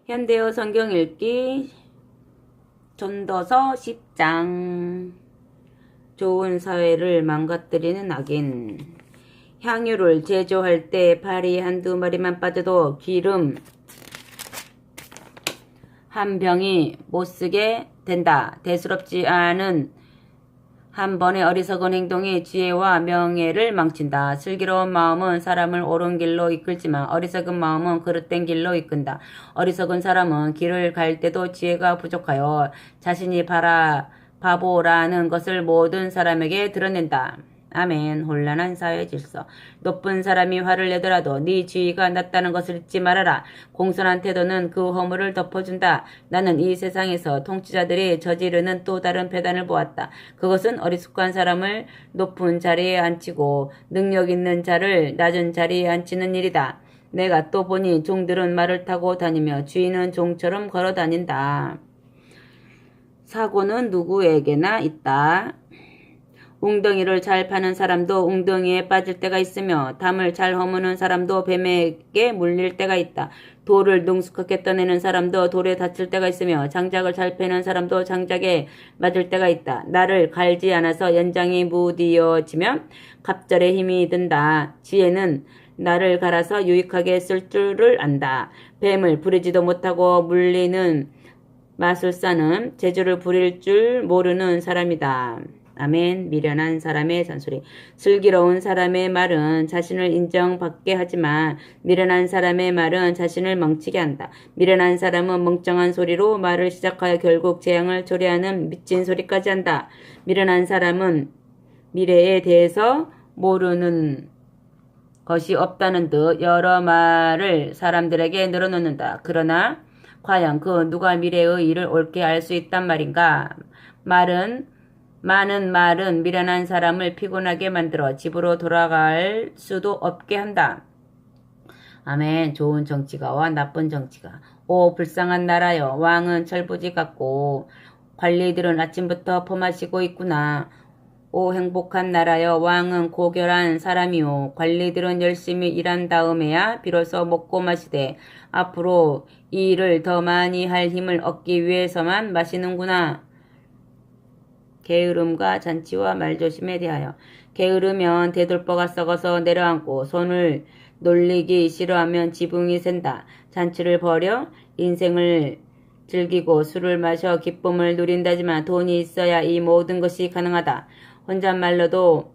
현대어 성경 읽기 전도서 10장. 좋은 사회를 망가뜨리는 악인. 향유를 제조할 때 발이 한두 마리만 빠져도 기름 한 병이 못쓰게 된다. 대수롭지 않은 한 번의 어리석은 행동이 지혜와 명예를 망친다. 슬기로운 마음은 사람을 옳은 길로 이끌지만 어리석은 마음은 그릇된 길로 이끈다. 어리석은 사람은 길을 갈 때도 지혜가 부족하여 자신이 바보라는 것을 모든 사람에게 드러낸다. 아멘. 혼란한 사회 질서. 높은 사람이 화를 내더라도 네 지위가 낮다는 것을 잊지 말아라. 공손한 태도는 그 허물을 덮어준다. 나는 이 세상에서 통치자들이 저지르는 또 다른 배단을 보았다. 그것은 어리숙한 사람을 높은 자리에 앉히고 능력 있는 자를 낮은 자리에 앉히는 일이다. 내가 또 보니 종들은 말을 타고 다니며 주인은 종처럼 걸어 다닌다. 사고는 누구에게나 있다. 웅덩이를 잘 파는 사람도 웅덩이에 빠질 때가 있으며 담을 잘 허무는 사람도 뱀에게 물릴 때가 있다. 돌을 능숙하게 떠내는 사람도 돌에 다칠 때가 있으며 장작을 잘 패는 사람도 장작에 맞을 때가 있다. 나를 갈지 않아서 연장이 무디어지면 갑절에 힘이 든다. 지혜는 나를 갈아서 유익하게 쓸 줄을 안다. 뱀을 부리지도 못하고 물리는 마술사는 재주를 부릴 줄 모르는 사람이다. 아멘. 미련한 사람의 잔소리. 슬기로운 사람의 말은 자신을 인정받게 하지만 미련한 사람의 말은 자신을 멍치게 한다. 미련한 사람은 멍청한 소리로 말을 시작하여 결국 재앙을 초래하는 미친 소리까지 한다. 미련한 사람은 미래에 대해서 모르는 것이 없다는 듯 여러 말을 사람들에게 늘어놓는다. 그러나 과연 그 누가 미래의 일을 옳게 알 수 있단 말인가? 많은 말은 미련한 사람을 피곤하게 만들어 집으로 돌아갈 수도 없게 한다. 아멘. 좋은 정치가와 나쁜 정치가. 오 불쌍한 나라여. 왕은 철부지 같고 관리들은 아침부터 퍼마시고 있구나. 오 행복한 나라여. 왕은 고결한 사람이요. 관리들은 열심히 일한 다음에야 비로소 먹고 마시되 앞으로 이 일을 더 많이 할 힘을 얻기 위해서만 마시는구나. 게으름과 잔치와 말조심에 대하여. 게으르면 대돌보가 썩어서 내려앉고 손을 놀리기 싫어하면 지붕이 샌다. 잔치를 벌여 인생을 즐기고 술을 마셔 기쁨을 누린다지만 돈이 있어야 이 모든 것이 가능하다. 혼잣말로도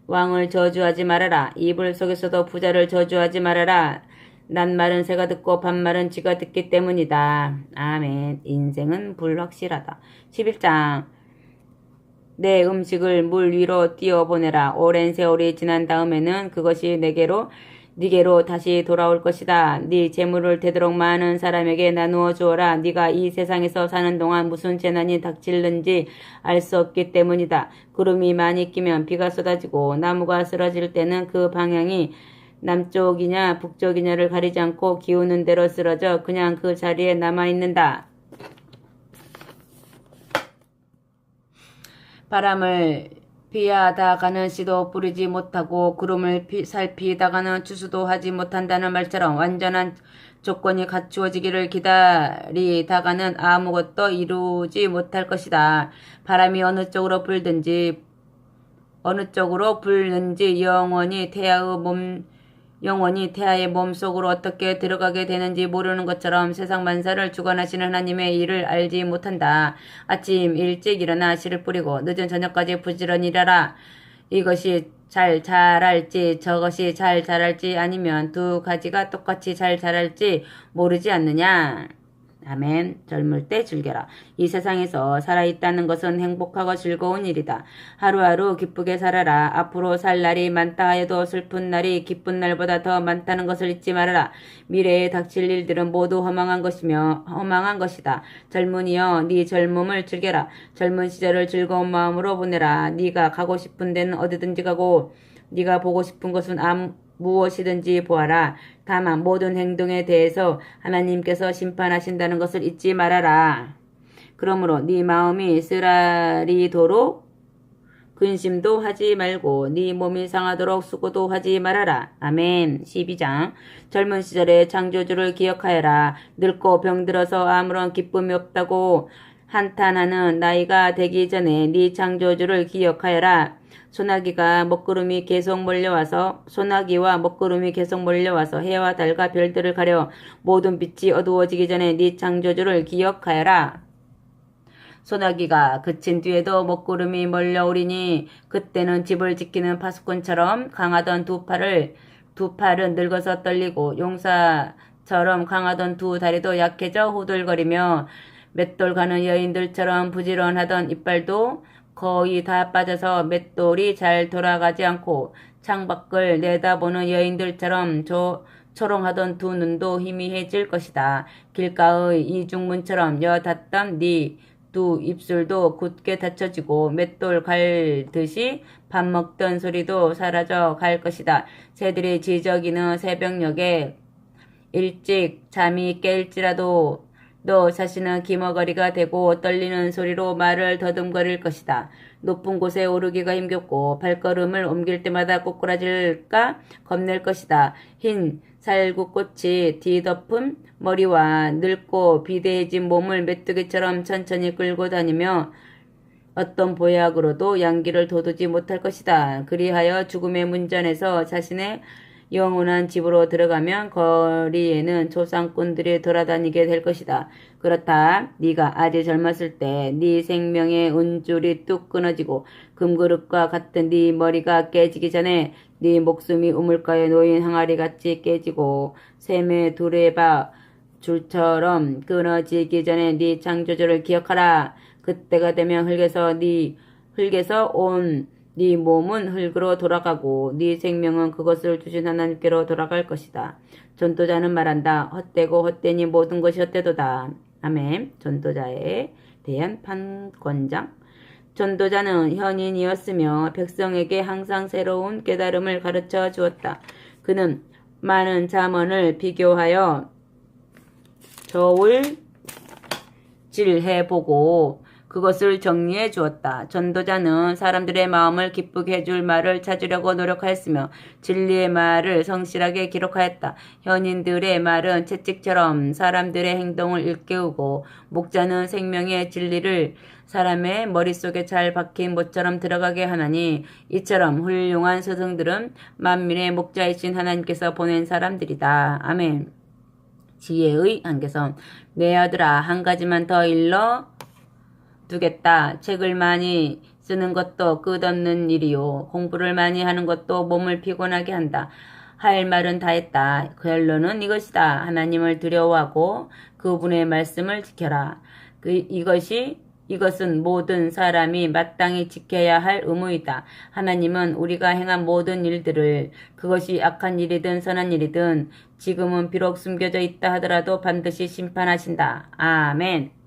왕을 저주하지 말아라. 이불 속에서도 부자를 저주하지 말아라. 낱말은 새가 듣고 반말은 쥐가 듣기 때문이다. 아멘. 인생은 불확실하다. 11장. 내 음식을 물 위로 띄어보내라. 오랜 세월이 지난 다음에는 그것이 네게로 다시 돌아올 것이다. 네 재물을 되도록 많은 사람에게 나누어 주어라. 네가 이 세상에서 사는 동안 무슨 재난이 닥칠는지 알 수 없기 때문이다. 구름이 많이 끼면 비가 쏟아지고 나무가 쓰러질 때는 그 방향이 남쪽이냐 북쪽이냐를 가리지 않고 기우는 대로 쓰러져 그냥 그 자리에 남아있는다. 바람을 피하다가는 씨도 뿌리지 못하고 구름을 살피다가는 추수도 하지 못한다는 말처럼 완전한 조건이 갖추어지기를 기다리다가는 아무것도 이루지 못할 것이다. 바람이 어느 쪽으로 불든지 영원히 태아의 몸속으로 어떻게 들어가게 되는지 모르는 것처럼 세상 만사를 주관하시는 하나님의 일을 알지 못한다. 아침 일찍 일어나 씨를 뿌리고 늦은 저녁까지 부지런히 일하라. 이것이 잘 자랄지 저것이 잘 자랄지 아니면 두 가지가 똑같이 잘 자랄지 모르지 않느냐. 아멘. 젊을 때 즐겨라. 이 세상에서 살아있다는 것은 행복하고 즐거운 일이다. 하루하루 기쁘게 살아라. 앞으로 살 날이 많다 하여도 슬픈 날이 기쁜 날보다 더 많다는 것을 잊지 말아라. 미래에 닥칠 일들은 모두 허망한 것이다. 젊은이여, 네 젊음을 즐겨라. 젊은 시절을 즐거운 마음으로 보내라. 네가 가고 싶은 데는 어디든지 가고 네가 보고 싶은 것은 무엇이든지 보아라. 다만 모든 행동에 대해서 하나님께서 심판하신다는 것을 잊지 말아라. 그러므로 네 마음이 쓰라리도록 근심도 하지 말고 네 몸이 상하도록 수고도 하지 말아라. 아멘. 12장. 젊은 시절에 창조주를 기억하여라. 늙고 병들어서 아무런 기쁨이 없다고 한탄하는 나이가 되기 전에 네 창조주를 기억하여라. 소나기와 먹구름이 계속 몰려와서 해와 달과 별들을 가려 모든 빛이 어두워지기 전에 네 창조주를 기억하여라. 소나기가 그친 뒤에도 먹구름이 몰려오리니 그때는 집을 지키는 파수꾼처럼 강하던 두 팔은 늙어서 떨리고 용사처럼 강하던 두 다리도 약해져 후들거리며 맷돌 가는 여인들처럼 부지런하던 이빨도 거의 다 빠져서 맷돌이 잘 돌아가지 않고 창밖을 내다보는 여인들처럼 초롱하던 두 눈도 희미해질 것이다. 길가의 이중문처럼 여닫던 네 두 입술도 굳게 닫혀지고 맷돌 갈듯이 밥 먹던 소리도 사라져 갈 것이다. 새들이 지저귀는 새벽녘에 일찍 잠이 깰지라도 너 자신은 기머거리가 되고 떨리는 소리로 말을 더듬거릴 것이다. 높은 곳에 오르기가 힘겹고 발걸음을 옮길 때마다 꼬꾸라질까 겁낼 것이다. 흰 살구꽃이 뒤덮은 머리와 늙고 비대해진 몸을 메뚜기처럼 천천히 끌고 다니며 어떤 보약으로도 양기를 돋우지 못할 것이다. 그리하여 죽음의 문전에서 자신의 영원한 집으로 들어가면 거리에는 조상꾼들이 돌아다니게 될 것이다. 그렇다. 네가 아주 젊었을 때 네 생명의 은줄이 뚝 끊어지고 금그릇과 같은 네 머리가 깨지기 전에 네 목숨이 우물가에 놓인 항아리같이 깨지고 샘의 두레바 줄처럼 끊어지기 전에 네 창조주를 기억하라. 그때가 되면 흙에서 온 네 몸은 흙으로 돌아가고 네 생명은 그것을 주신 하나님께로 돌아갈 것이다. 전도자는 말한다. 헛되고 헛되니 모든 것이 헛되도다. 아멘. 전도자에 대한 판권장. 전도자는 현인이었으며 백성에게 항상 새로운 깨달음을 가르쳐 주었다. 그는 많은 잠언을 비교하여 저울질해보고 그것을 정리해 주었다. 전도자는 사람들의 마음을 기쁘게 해줄 말을 찾으려고 노력하였으며 진리의 말을 성실하게 기록하였다. 현인들의 말은 채찍처럼 사람들의 행동을 일깨우고 목자는 생명의 진리를 사람의 머릿속에 잘 박힌 못처럼 들어가게 하나니 이처럼 훌륭한 스승들은 만민의 목자이신 하나님께서 보낸 사람들이다. 아멘. 지혜의 한계선. 내 아들아, 한 가지만 더 일러 두겠다. 책을 많이 쓰는 것도 끝없는 일이요. 공부를 많이 하는 것도 몸을 피곤하게 한다. 할 말은 다 했다. 결론은 이것이다. 하나님을 두려워하고 그분의 말씀을 지켜라. 이것은 모든 사람이 마땅히 지켜야 할 의무이다. 하나님은 우리가 행한 모든 일들을 그것이 악한 일이든 선한 일이든 지금은 비록 숨겨져 있다 하더라도 반드시 심판하신다. 아멘.